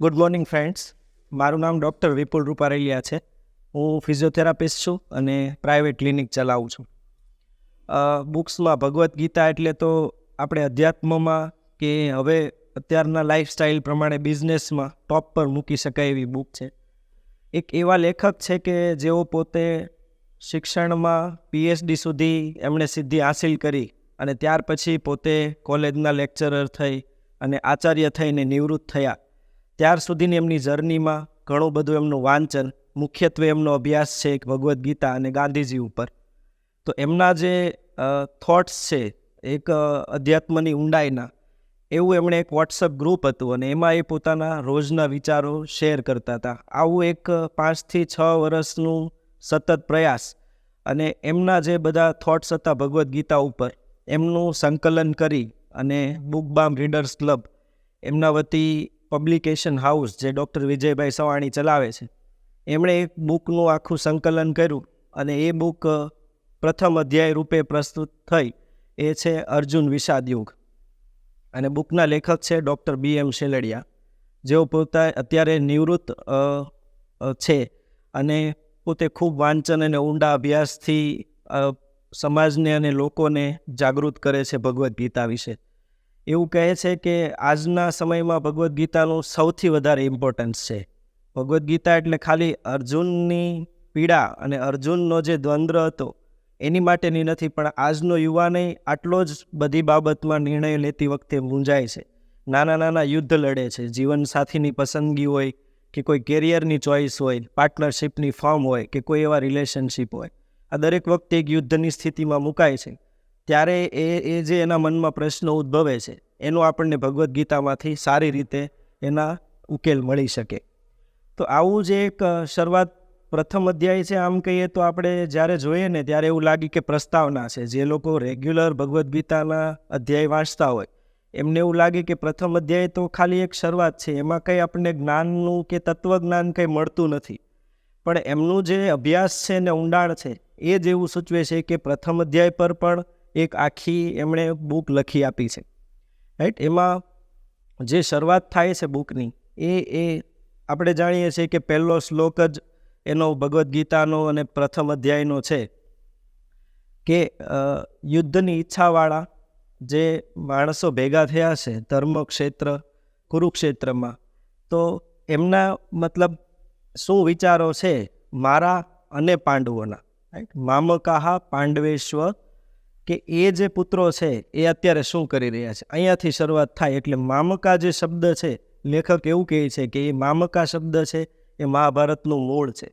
Good morning friends. મારું નામ doctor વિપુલ રૂપારેલિયા છે. હું ફિઝિયોથેરાપિસ્ટ છું અને પ્રાઇવેટ ક્લિનિક ચલાવું છું. બુક્સમાં ભગવદ્ ગીતા એટલે તો આપણે અધ્યાત્મમાં કે હવે અત્યારના લાઈફસ્ટાઈલ પ્રમાણે બિઝનેસમાં ટોપ પર મૂકી શકાય એવી બુક છે. એક એવા લેખક છે કે જેઓ પોતે શિક્ષણમાં PhD સુધી એમણે સિદ્ધિ હાંસિલ કરી અને ત્યાર પછી પોતે કોલેજના લેક્ચરર થઈ અને આચાર્ય થઈને નિવૃત્ત થયા. ત્યાર સુધીની એમની જર્નીમાં ઘણું બધું એમનું વાંચન, મુખ્યત્વે એમનો અભ્યાસ છે એક ભગવદ્ ગીતા અને ગાંધીજી ઉપર. તો એમના જે થોટ્સ છે એક અધ્યાત્મની ઊંડાઈના, એવું એમણે એક વોટ્સઅપ ગ્રુપ હતું અને એમાં એ પોતાના રોજના વિચારો શેર કરતા હતા. આવું એક 5 થી 6 વર્ષનું સતત પ્રયાસ અને એમના જે બધા થોટ્સ હતા ભગવદ્ ગીતા ઉપર, એમનું સંકલન કરી અને બુકબામ રીડર્સ ક્લબ એમના વતી પબ્લિકેશન હાઉસ જે ડૉક્ટર વિજયભાઈ સવાણી ચલાવે છે, એમણે એક બુકનું આખું સંકલન કર્યું અને એ બુક પ્રથમ અધ્યાય રૂપે પ્રસ્તુત થઈ. એ છે અર્જુન વિષાદ યુગ અને બુકના લેખક છે ડૉક્ટર BM શેલડિયા, જેઓ પોતે અત્યારે નિવૃત્ત છે અને પોતે ખૂબ વાંચન અને ઊંડા અભ્યાસથી સમાજને અને લોકોને જાગૃત કરે છે ભગવદ્ ગીતા વિશે. એવું કહે છે કે આજના સમયમાં ભગવદ્ ગીતાનું સૌથી વધારે ઇમ્પોર્ટન્સ છે. ભગવદ્ ગીતા એટલે ખાલી અર્જુનની પીડા અને અર્જુનનો જે દ્વંદ્વ હતો એની માટેની નથી, પણ આજનો યુવાને આટલો જ બધી બાબતમાં નિર્ણય લેતી વખતે મૂંઝાય છે. નાના નાના યુદ્ધ લડે છે, જીવનસાથીની પસંદગી હોય કે કોઈ કેરિયરની ચોઈસ હોય, પાર્ટનરશિપની ફોર્મ હોય કે કોઈ એવા રિલેશનશિપ હોય, આ દરેક વખતે એક યુદ્ધની સ્થિતિમાં મુકાય છે. ત્યારે એ જે એના મનમાં પ્રશ્નો ઉદ્ભવે છે એનો આપણને ભગવદ્ ગીતામાંથી સારી રીતે એના ઉકેલ મળી શકે. તો આવું જે એક શરૂઆત પ્રથમ અધ્યાય છે, આમ કહીએ તો આપણે જ્યારે જોઈએ ને ત્યારે એવું લાગે કે પ્રસ્તાવના છે. જે લોકો રેગ્યુલર ભગવદ્ ગીતાના અધ્યાય વાંચતા હોય એમને એવું લાગે કે પ્રથમ અધ્યાય તો ખાલી એક શરૂઆત છે, એમાં કંઈ આપણને જ્ઞાનનું કે તત્વજ્ઞાન કંઈ મળતું નથી. પણ એમનું જે અભ્યાસ છે ને ઊંડાણ છે એ જ એવું સૂચવે છે કે પ્રથમ અધ્યાય પર પણ એક આખી એમણે બુક લખી આપી છે, રાઈટ. એમાં જે શરૂઆત થાય છે બુકની એ આપણે જાણીએ છીએ કે પહેલો શ્લોક જ એનો ભગવદ્ ગીતાનો અને પ્રથમ અધ્યાયનો છે કે યુદ્ધની ઈચ્છાવાળા જે માણસો ભેગા થયા છે ધર્મક્ષેત્ર કુરુક્ષેત્રમાં, તો એમના મતલબ શું વિચારો છે મારા અને પાંડવોના, રાઈટ. મામકાહા પાંડવેશ્વ, કે એ જે પુત્રો છે એ અત્યારે શું કરી રહ્યા છે, અહીંયાથી શરૂઆત થાય. એટલે મામકા જે શબ્દ છે, લેખક એવું કહે છે કે એ મામકા શબ્દ છે એ મહાભારતનું મૂળ છે.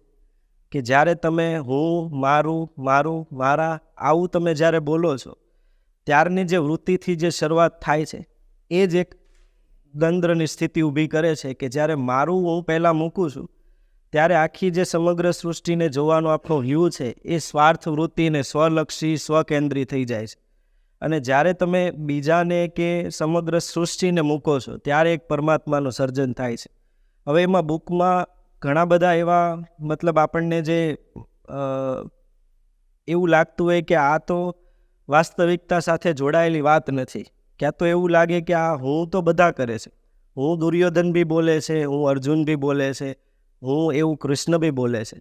કે જ્યારે તમે હું, મારું, મારું, મારા આવું તમે જ્યારે બોલો છો ત્યારની જે વૃત્તિથી જે શરૂઆત થાય છે એ જ એક દ્વંદ્વની સ્થિતિ ઊભી કરે છે કે જ્યારે મારું હું પહેલાં મૂકું છું ત્યારે આખી જે સમગ્ર સૃષ્ટિને જોવાનો આપણો વ્યૂ છે એ સ્વાર્થ વૃત્તિને સ્વલક્ષી સ્વકેન્દ્રી થઈ જાય છે. અને જ્યારે તમે બીજાને કે સમગ્ર સૃષ્ટિને મૂકો છો ત્યારે એક પરમાત્માનું સર્જન થાય છે. હવે એમાં બુકમાં ઘણા બધા એવા મતલબ આપણને જે એવું લાગતું હોય કે આ તો વાસ્તવિકતા સાથે જોડાયેલી વાત નથી, ક્યાં તો એવું લાગે કે આ હું તો બધા કરે છે, હું દુર્યોધન બી બોલે છે, હું અર્જુન બી બોલે છે, હું એવું કૃષ્ણ બી બોલે છે,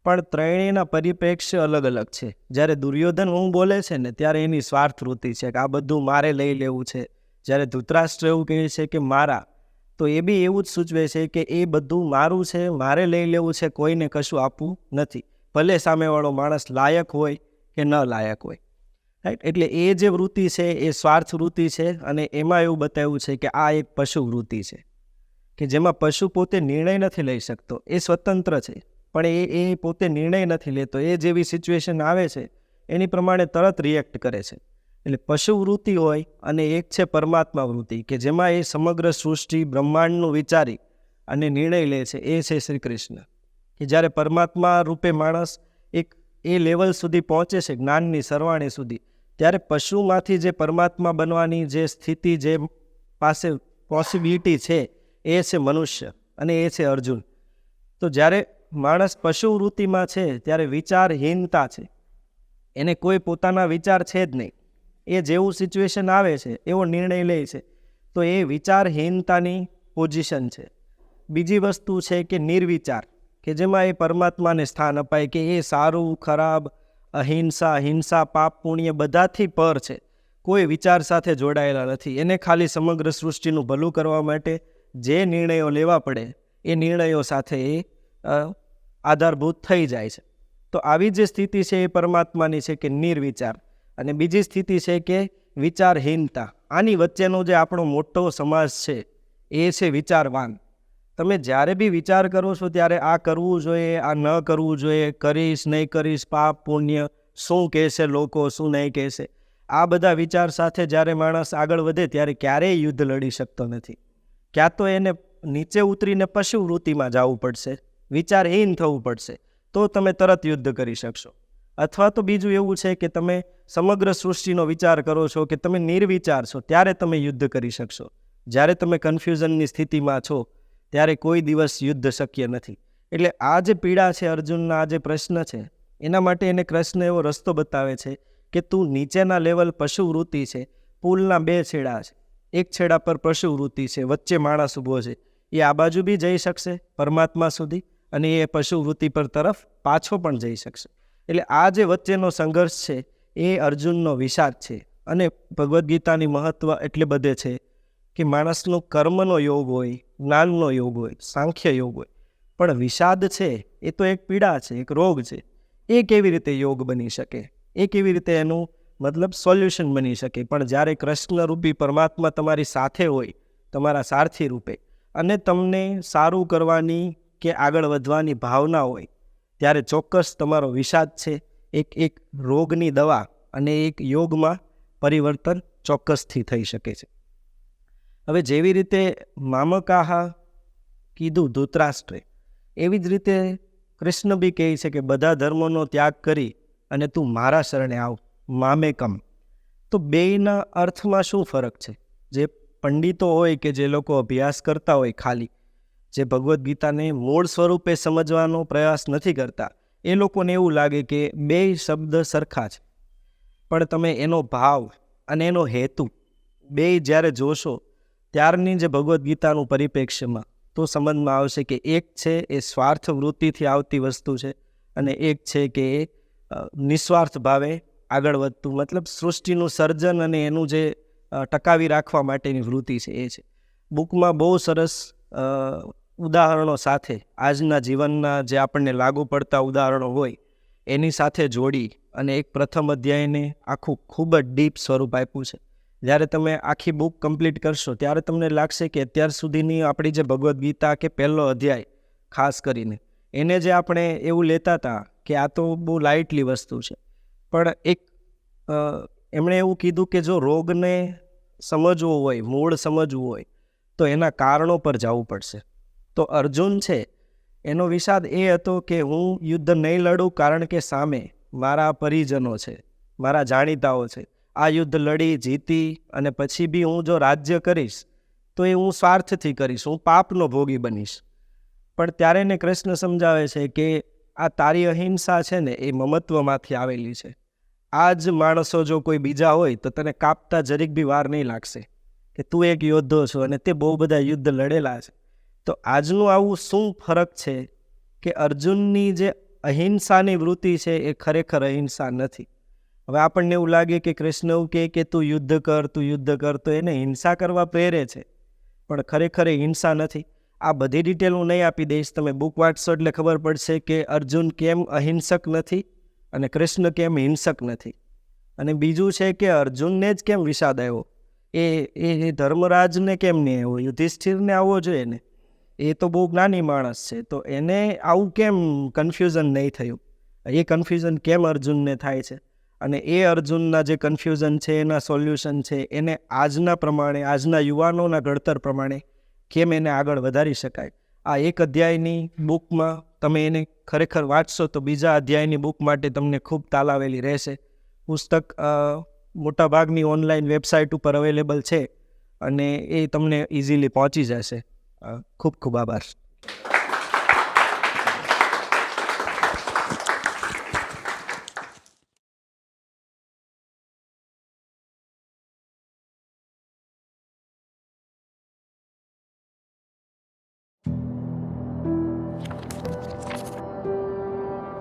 પણ ત્રણેયના પરિપ્રેક્ષ્ય અલગ અલગ છે. જ્યારે દુર્યોધન હું બોલે છે ને ત્યારે એની સ્વાર્થ વૃત્તિ છે કે આ બધું મારે લઈ લેવું છે. જ્યારે ધૃતરાષ્ટ્ર એવું કહે છે કે મારા, તો એ બી એવું જ સૂચવે છે કે એ બધું મારું છે, મારે લઈ લેવું છે, કોઈને કશું આપવું નથી, ભલે સામેવાળો માણસ લાયક હોય કે ન લાયક હોય, રાઈટ. એટલે એ જે વૃત્તિ છે એ સ્વાર્થ વૃત્તિ છે અને એમાં એવું બતાવ્યું છે કે આ એક પશુ વૃત્તિ છે કે જેમાં પશુ પોતે નિર્ણય નથી લઈ શકતો, એ સ્વતંત્ર છે, પણ એ પોતે નિર્ણય નથી લેતો. એ જેવી સિચ્યુએશન આવે છે એની પ્રમાણે તરત રિએક્ટ કરે છે. એટલે પશુ વૃત્તિ હોય અને એક છે પરમાત્મા વૃત્તિ કે જેમાં એ સમગ્ર સૃષ્ટિ બ્રહ્માંડનું વિચારી અને નિર્ણય લે છે, એ છે શ્રી કૃષ્ણ. કે જ્યારે પરમાત્મા રૂપે માણસ એક એ લેવલ સુધી પહોંચે છે જ્ઞાનની સરવાણી સુધી, ત્યારે પશુમાંથી જે પરમાત્મા બનવાની જે સ્થિતિ જે પાસે પોસિબિલિટી છે એ છે મનુષ્ય અને એ છે અર્જુન. તો જ્યારે માણસ પશુ વૃત્તિમાં છે ત્યારે વિચારહીનતા છે, એને કોઈ પોતાના વિચાર છે જ નહીં, એ જેવું સિચ્યુએશન આવે છે એવો નિર્ણય લે છે. તો એ વિચારહીનતાની પોઝિશન છે. બીજી વસ્તુ છે કે નિર્વિચાર, કે જેમાં એ પરમાત્માને સ્થાન અપાય કે એ સારું ખરાબ, અહિંસા હિંસા પાપ પુણ્ય બધાથી પર છે, કોઈ વિચાર સાથે જોડાયેલા નથી. એને ખાલી સમગ્ર સૃષ્ટિનું ભલું કરવા માટે જે નિર્ણયો લેવા પડે એ નિર્ણયો સાથે એ આધારભૂત થઈ જાય છે. તો આવી જે સ્થિતિ છે એ પરમાત્માની છે કે નિર્વિચાર. અને બીજી સ્થિતિ છે કે વિચારહીનતા. આની વચ્ચેનો જે આપણો મોટો સમાજ છે એ છે વિચારવાન. તમે જ્યારે બી વિચાર કરો છો ત્યારે આ કરવું જોઈએ, આ ન કરવું જોઈએ, કરીશ નહીં કરીશ, પાપ પુણ્ય, શું કહેશે લોકો, શું નહીં કહેશે, આ બધા વિચાર સાથે જ્યારે માણસ આગળ વધે ત્યારે ક્યારેય યુદ્ધ લડી શકતો નથી. ક્યાં તો એને નીચે ઉતરીને પશુ વૃત્તિમાં જવું પડશે, વિચારહીન થવું પડશે, તો તમે તરત યુદ્ધ કરી શકશો. અથવા તો બીજું એવું છે કે તમે સમગ્ર સૃષ્ટિનો વિચાર કરો છો, કે તમે નિર્વિચાર છો, ત્યારે તમે યુદ્ધ કરી શકશો. જ્યારે તમે કન્ફ્યુઝનની સ્થિતિમાં છો ત્યારે કોઈ દિવસ યુદ્ધ શક્ય નથી. એટલે આ જે પીડા છે અર્જુનના, આ જે પ્રશ્ન છે, એના માટે એને કૃષ્ણ એવો રસ્તો બતાવે છે કે તું નીચેના લેવલ પશુ વૃત્તિ છે, પુલના બે છેડા છે, એક છેડા પર પશુ વૃત્તિ છે, વચ્ચે માણસ ઊભો છે, એ આ બાજુ બી જઈ શકશે પરમાત્મા સુધી, અને એ પશુ વૃત્તિ પર તરફ પાછો પણ જઈ શકશે. એટલે આ જે વચ્ચેનો સંઘર્ષ છે એ અર્જુનનો વિષાદ છે. અને ભગવદ્ ગીતાની મહત્વ એટલે બધે છે કે માણસનો કર્મનો યોગ હોય, જ્ઞાનનો યોગ હોય, સાંખ્ય યોગ હોય, પણ વિષાદ છે એ તો એક પીડા છે, એક રોગ છે. એ કેવી રીતે યોગ બની શકે, એ કેવી રીતે એનું મતલબ સોલ્યુશન બની શકે? પણ જ્યારે કૃષ્ણ રૂપી પરમાત્મા તમારી સાથે હોય, તમારા સારથી રૂપે, અને તમને સારું કરવાની કે આગળ વધવાની ભાવના હોય, ત્યારે ચોક્કસ તમારો વિષાદ છે એક રોગની દવા અને એક યોગમાં પરિવર્તન ચોક્કસથી થઈ શકે છે. હવે જેવી રીતે મામકાહ કીધું ધૃતરાષ્ટ્રે, એવી જ રીતે કૃષ્ણ બી કહે છે કે બધા ધર્મોનો ત્યાગ કરી અને તું મારા શરણે આવ, મામેકમ. તો બેયના અર્થમાં શું ફરક છે? જે પંડિતો હોય કે જે લોકો અભ્યાસ કરતા હોય, ખાલી જે ભગવદ્ ગીતાને મૂળ સ્વરૂપે સમજવાનો પ્રયાસ નથી કરતા, એ લોકોને એવું લાગે કે બે શબ્દ સરખા છે. પણ તમે એનો ભાવ અને એનો હેતુ બે જ્યારે જોશો ત્યારની જે ભગવદ્ ગીતાનું પરિપ્રેક્ષ્યમાં, તો સમજમાં આવશે કે એક છે એ સ્વાર્થ વૃત્તિથી આવતી વસ્તુ છે, અને એક છે કે એ નિસ્વાર્થ ભાવે આગળ વધતું, મતલબ સૃષ્ટિનું સર્જન અને એનું જે ટકાવી રાખવા માટેની વૃત્તિ છે એ છે. બુકમાં બહુ સરસ ઉદાહરણો સાથે, આજના જીવનના જે આપણને લાગુ પડતા ઉદાહરણો હોય એની સાથે જોડી અને એક પ્રથમ અધ્યાયને આખું ખૂબ જ ડીપ સ્વરૂપ આપ્યું છે. જ્યારે તમે આખી બુક કમ્પ્લીટ કરશો ત્યારે તમને લાગશે કે અત્યાર સુધીની આપણી જે ભગવદ્ ગીતા કે પહેલો અધ્યાય ખાસ કરીને, એને જે આપણે એવું લેતા હતા કે આ તો બહુ લાઇટલી વસ્તુ છે, પણ એક એમણે એવું કીધું કે જો રોગને સમજવો હોય, મૂળ સમજવું હોય, તો એના કારણો પર જવું પડશે. તો અર્જુન છે એનો વિષાદ એ હતો કે હું યુદ્ધ નહીં લડું કારણ કે સામે મારા પરિજનો છે, મારા જાણીતાઓ છે, આ યુદ્ધ લડી જીતી અને પછી બી હું જો રાજ્ય કરીશ તો એ હું સ્વાર્થથી કરીશ, હું પાપનો ભોગી બનીશ. પણ ત્યારે એને કૃષ્ણ સમજાવે છે કે આ તારી અહિંસા છે ને એ મમત્વમાંથી આવેલી છે. આ જ માણસો જો કોઈ બીજા હોય તો તને કાપતા જરીક બી વાર નહીં લાગશે, કે તું એક યોદ્ધો છો અને તે બહુ બધા યુદ્ધ લડેલા છે. તો આજનું આવું શું ફરક છે કે અર્જુનની જે અહિંસાની વૃત્તિ છે એ ખરેખર અહિંસા નથી. હવે આપણને એવું લાગે કે કૃષ્ણ એવું કહે કે તું યુદ્ધ કર, તું યુદ્ધ કર, તો એને હિંસા કરવા પ્રેરે છે, પણ ખરેખર એ હિંસા નથી. આ બધી ડિટેલ હું નહીં આપી દઈશ, તમે બુક વાંચશો એટલે ખબર પડશે કે અર્જુન કેમ અહિંસક નથી અને કૃષ્ણ કેમ હિંસક નથી. અને બીજું છે કે અર્જુનને જ કેમ વિષાદ આવ્યો, એ ધર્મરાજને કેમ નહીં આવ્યો, યુધિષ્ઠિરને આવવો જોઈએ ને, એ તો બહુ જ્ઞાની માણસ છે, તો એને આવું કેમ કન્ફ્યુઝન નહીં થયું, એ કન્ફ્યુઝન કેમ અર્જુનને થાય છે? અને એ અર્જુનના જે કન્ફ્યુઝન છે એના સોલ્યુશન છે એને આજના પ્રમાણે, આજના યુવાનોના ઘડતર પ્રમાણે કેમ એને આગળ વધારી શકાય. આ એક અધ્યાયની બુકમાં તમે એને ખરેખર વાંચશો તો બીજા અધ્યાયની બુક માટે તમને ખૂબ તાલાવેલી રહેશે. પુસ્તક મોટાભાગની ઓનલાઈન વેબસાઇટ ઉપર અવેલેબલ છે અને એ તમને ઇઝીલી પહોંચી જશે. ખૂબ ખૂબ આભાર.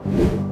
આભાર.